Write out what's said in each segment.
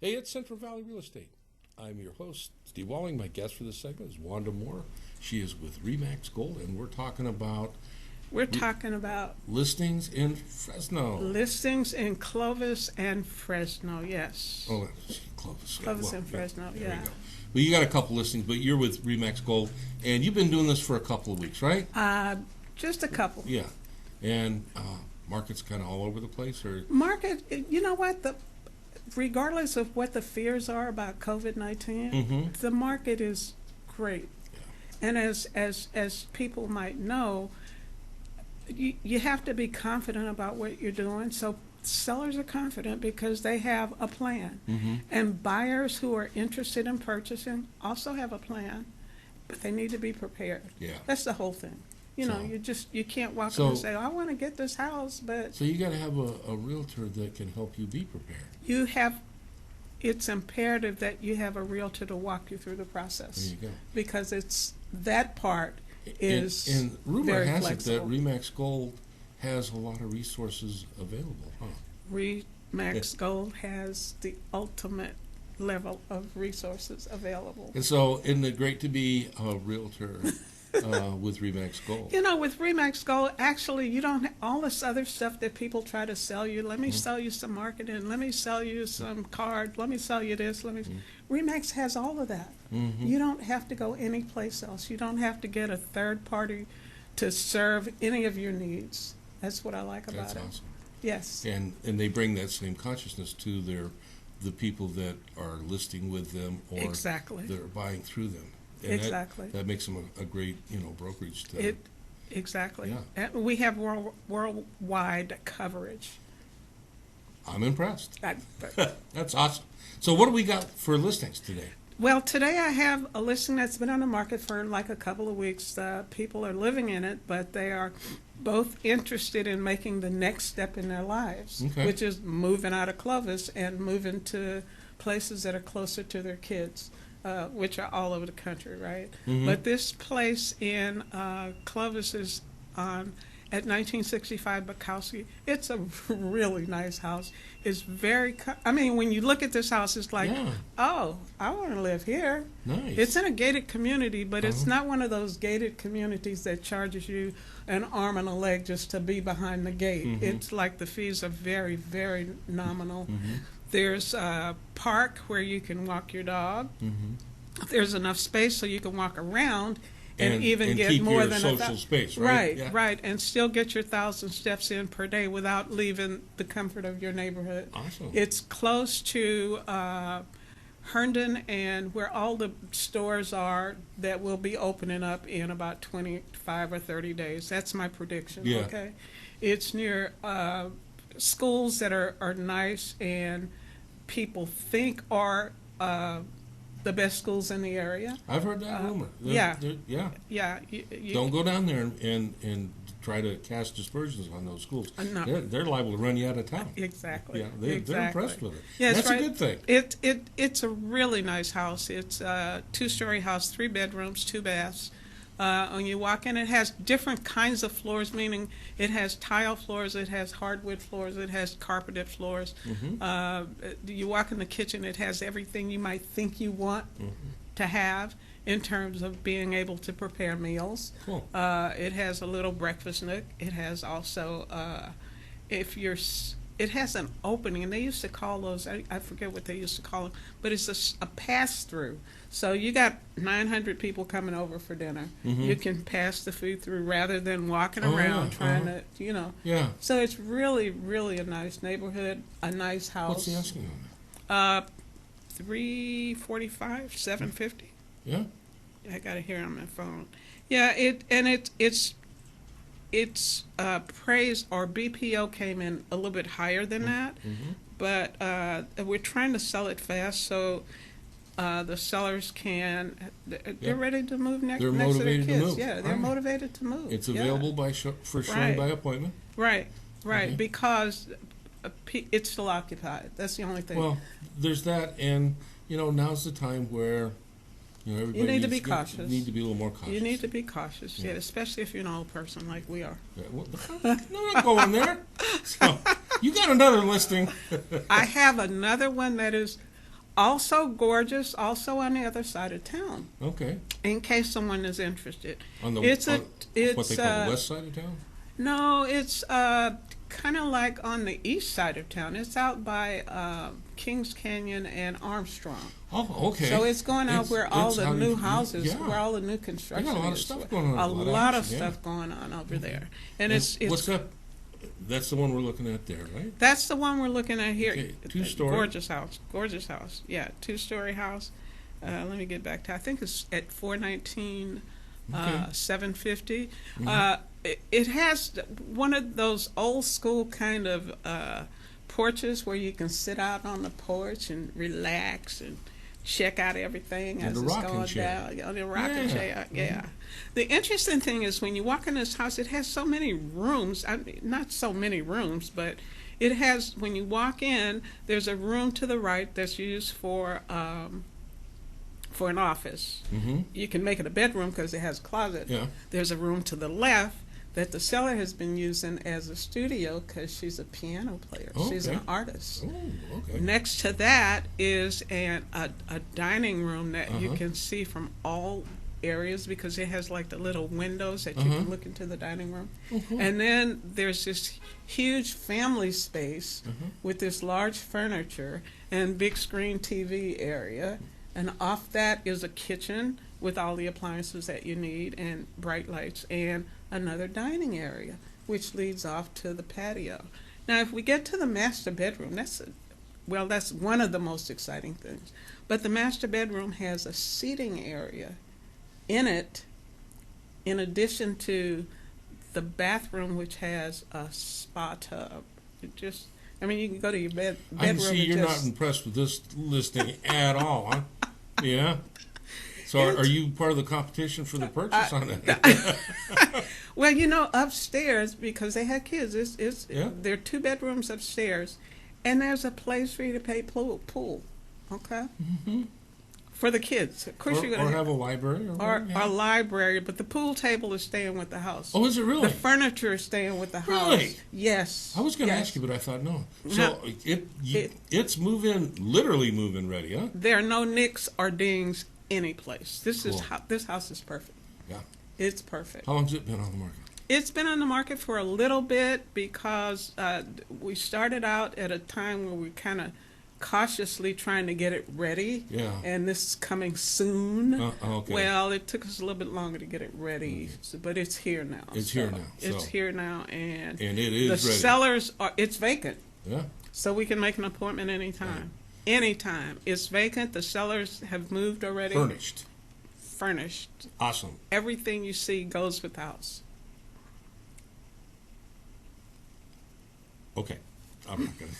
Hey, it's Central Valley Real Estate. I'm your host, Steve Walling. My guest for this segment is Juanda Moore. She is with Remax Gold, and we're talking about listings in Fresno. Listings in Clovis and Fresno, yes. Oh, Clovis. Clovis and Fresno, there yeah. you go. Well, you got a couple listings, but you're with Remax Gold, and you've been doing this for a couple of weeks, right? Just a couple. Yeah. And market's kind of all over the place, or Market, you know what? Regardless of what the fears are about COVID-19, the market is great. Yeah. And as people might know, you have to be confident about what you're doing. So sellers are confident because they have a plan. And buyers who are interested in purchasing also have a plan, but they need to be prepared. Yeah. That's the whole thing. You know, you can't walk in and say, oh, I want to get this house, but... So you got to have a realtor that can help you be prepared. It's imperative that you have a realtor to walk you through the process. There you go. Because that part is and rumor very has flexible. it that Remax Gold has a lot of resources available, huh? Remax Gold has the ultimate level of resources available. And so, isn't it great to be a realtor with Remax Gold? You know, with Remax Gold, actually, you don't have all this other stuff that people try to sell you. Let me sell you some marketing. Let me sell you some card. Let me sell you this. Remax has all of that. You don't have to go anyplace else. You don't have to get a third party to serve any of your needs. That's what I like about it. That's awesome. Yes. And they bring that same consciousness to the people that are listing with them or that are buying through them. And that makes them a great, brokerage. Exactly. Yeah. And we have worldwide coverage. I'm impressed. That's awesome. So what do we got for listings today? Well, today I have a listing that's been on the market for like a couple of weeks. People are living in it, but they are both interested in making the next step in their lives, which is moving out of Clovis and moving to places that are closer to their kids. Which are all over the country, right? But this place in Clovis is at 1965 Bukowski. It's a really nice house. It's when you look at this house, it's like, oh, I want to live here. Nice. It's in a gated community, but it's not one of those gated communities that charges you an arm and a leg just to be behind the gate. It's like the fees are very, very nominal. There's a park where you can walk your dog. There's enough space so you can walk around and even get keep more your than social space, right? Right, and still get your 1,000 steps in per day without leaving the comfort of your neighborhood. Awesome. It's close to Herndon and where all the stores are that will be opening up in about 25 or 30 days. That's my prediction. Yeah. Okay, it's near schools that are nice and people think are the best schools in the area. I've heard that rumor. Yeah. Don't go down there and try to cast aspersions on those schools. No. They're liable to run you out of town. Exactly. Yeah, they're impressed with it. Yeah, that's right. a good thing. It's a really nice house. It's a 2-story house, 3 bedrooms, 2 baths. When you walk in, it has different kinds of floors, meaning it has tile floors, it has hardwood floors, it has carpeted floors. You walk in the kitchen, it has everything you might think you want to have in terms of being able to prepare meals. Cool. It has a little breakfast nook. It has also, it has an opening, and they used to call those, I forget what they used to call them, but it's a pass-through. So you got 900 people coming over for dinner. You can pass the food through rather than walking around trying to, Yeah. So it's really, really a nice neighborhood, a nice house. What's the asking on that? $345, $750. Yeah. I got it here on my phone. Yeah, it's appraised, or BPO came in a little bit higher than that, but we're trying to sell it fast, so the sellers they're ready to move next to their kids. Motivated to move. Yeah, they're motivated to move. It's available for showing by appointment. Right, because it's still occupied. That's the only thing. Well, there's that, and now's the time where everybody you need to be cautious. Need to be a little more cautious. You need to be cautious, especially if you're an old person like we are. Yeah, no, not going there. So, you got another listing. I have another one that is Also gorgeous, also on the other side of town. Okay. In case someone is interested. On the it's what they call the west side of town? No, it's kind of like on the east side of town. It's out by Kings Canyon and Armstrong. Oh, okay. So it's going out where all the new houses, yeah. where all the new construction is. Got a lot of stuff going on. A lot of stuff going on over there. And it's what's that? That's the one we're looking at there, right? That's the one we're looking at here. Okay. 2-story. Gorgeous house. Yeah, 2-story house. Let me get back to. I think it's at 419, 750. It has one of those old school kind of porches where you can sit out on the porch and relax and check out everything as it's going down. On the rocking chair, yeah. The interesting thing is when you walk in this house, it has so many rooms. I mean, not so many rooms, but it has, when you walk in, there's a room to the right that's used for an office. Mm-hmm. You can make it a bedroom because it has a closet. Yeah. There's a room to the left that the seller has been using as a studio because she's a piano player. Okay. She's an artist. Oh, okay. Next to that is a dining room that you can see from all areas because it has like the little windows that you can look into the dining room. And then there's this huge family space with this large furniture and big screen TV area. And off that is a kitchen with all the appliances that you need and bright lights and another dining area, which leads off to the patio. Now, if we get to the master bedroom, that's one of the most exciting things. But the master bedroom has a seating area in it, in addition to the bathroom, which has a spa tub. You can go to your bedroom. I can see you're not impressed with this listing at all, huh? Yeah. So are you part of the competition for the purchase on that? Well, upstairs, because they had kids, there are 2 bedrooms upstairs, and there's a place for you to play pool. Okay? Mm-hmm. For the kids. Of course, you're going to have a library. Or a library, but the pool table is staying with the house. Oh, is it really? The furniture is staying with the house. Really? Yes. I was going to ask you, but I thought no. So it's literally move-in ready, huh? There are no nicks or dings any place. This house is perfect. Yeah. It's perfect. How long has it been on the market? It's been on the market for a little bit because we started out at a time where we kind of cautiously trying to get it ready. Yeah. And this is coming soon. Okay. Well, it took us a little bit longer to get it ready, but it's here now. It's here now, and it is the ready. sellers it's vacant. Yeah. So we can make an appointment anytime. Yeah. Anytime. It's vacant. The sellers have moved already. Furnished. Awesome. Everything you see goes with the house. Okay. I'm not going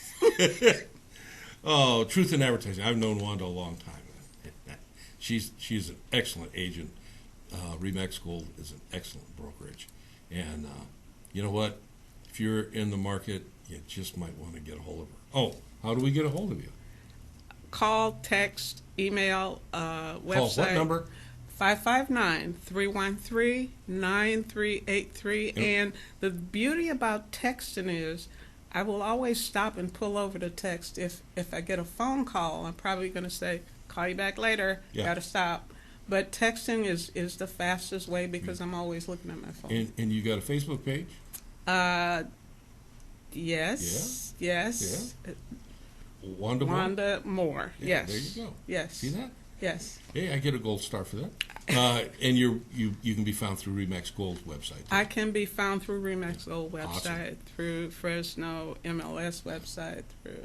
to. Oh, Truth in Advertising. I've known Juanda a long time. She's an excellent agent. Remax Gold is an excellent brokerage. And you know what? If you're in the market, you just might want to get a hold of her. Oh, how do we get a hold of you? Call, text, email, website. Call what number? 559-313-9383. Yep. And the beauty about texting is I will always stop and pull over to text. If I get a phone call, I'm probably going to say, call you back later, got to stop. But texting is the fastest way because I'm always looking at my phone. And you got a Facebook page? Yes. Yeah. Yes. Yeah. Juanda Moore. Yeah, yes. There you go. Yes. See that? Yes. Hey, I get a gold star for that. And you can be found through Remax Gold's website. Too. I can be found through Remax Gold website, awesome. Through Fresno MLS website, through.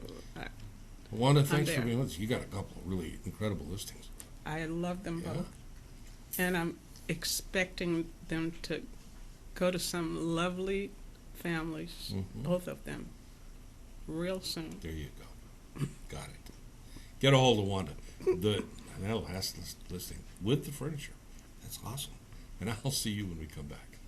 Juanda, thanks for being with us. You got a couple of really incredible listings. I love them both, and I'm expecting them to go to some lovely families, both of them, real soon. There you go. Got it. Get a hold of Juanda. That last listing with the furniture. That's awesome. And I'll see you when we come back.